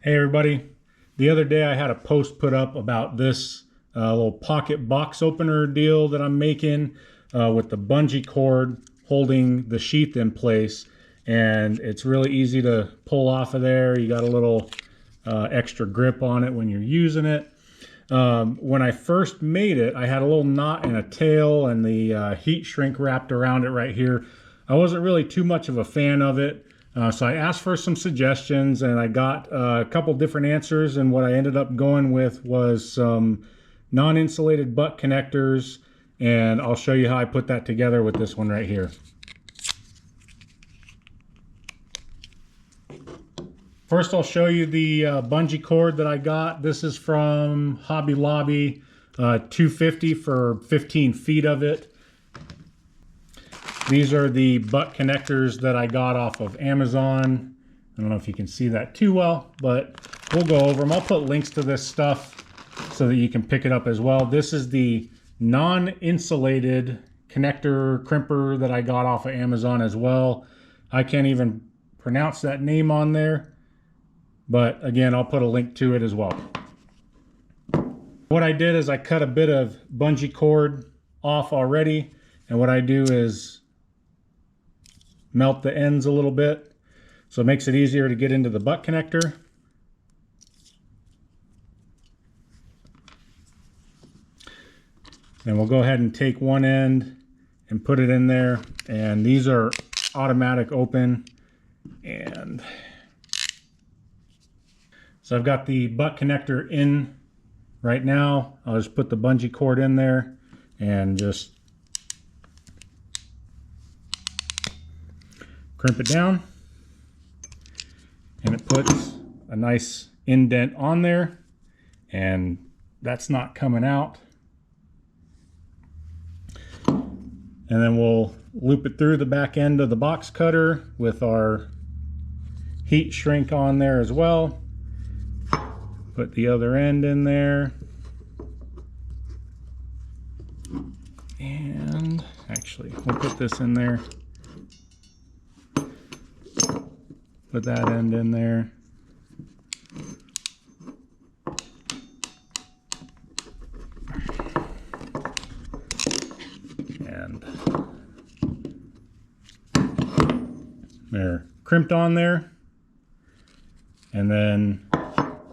Hey everybody, the other day I had a post put up about this little pocket box opener deal that I'm making with the bungee cord holding the sheath in place, and it's really easy to pull off of there. You got a little extra grip on it when you're using it. When I first made it, I had a little knot and a tail and the heat shrink wrapped around it right here. I wasn't really too much of a fan of it. So I asked for some suggestions and I got a couple different answers, and what I ended up going with was some non-insulated butt connectors, and I'll show you how I put that together with this one right here. First I'll show you the bungee cord that I got. This is from Hobby Lobby, $2.50 for 15 feet of it. These are the butt connectors that I got off of Amazon. I don't know if you can see that too well, but we'll go over them. I'll put links to this stuff so that you can pick it up as well. This is the non-insulated connector crimper that I got off of Amazon as well. I can't even pronounce that name on there, but again, I'll put a link to it as well. What I did is I cut a bit of bungee cord off already, and what I do is melt the ends a little bit, so it makes it easier to get into the butt connector. And we'll go ahead and take one end and put it in there, and these are automatic open. And so I've got the butt connector in right now. I'll just put the bungee cord in there and just crimp it down, and it puts a nice indent on there, and that's not coming out. And then we'll loop it through the back end of the box cutter with our heat shrink on there as well. Put the other end in there, and actually we'll put this in there. Put that end in there. And they're crimped on there. And then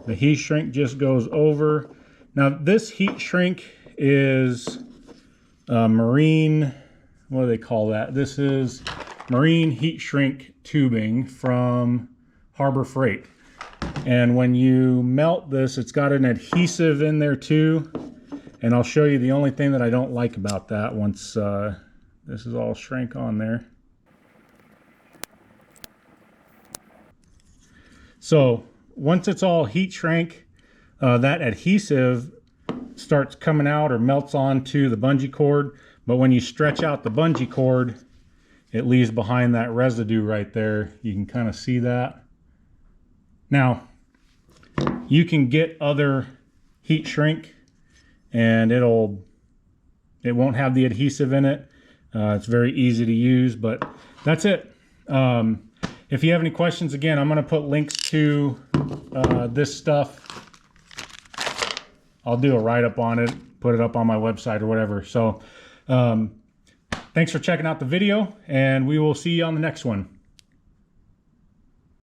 the heat shrink just goes over. Now this heat shrink is marine, what do they call that? This is marine heat shrink tubing from Harbor Freight. And when you melt this, it's got an adhesive in there too. And I'll show you the only thing that I don't like about that once this is all shrink on there. So once it's all heat shrink, that adhesive starts coming out or melts onto the bungee cord. But when you stretch out the bungee cord, it leaves behind that residue right there. You can kind of see that. Now, you can get other heat shrink and it won't have the adhesive in it. It's very easy to use, but that's it. If you have any questions, again, I'm gonna put links to this stuff. I'll do a write-up on it, put it up on my website or whatever. So, thanks for checking out the video, and we will see you on the next one.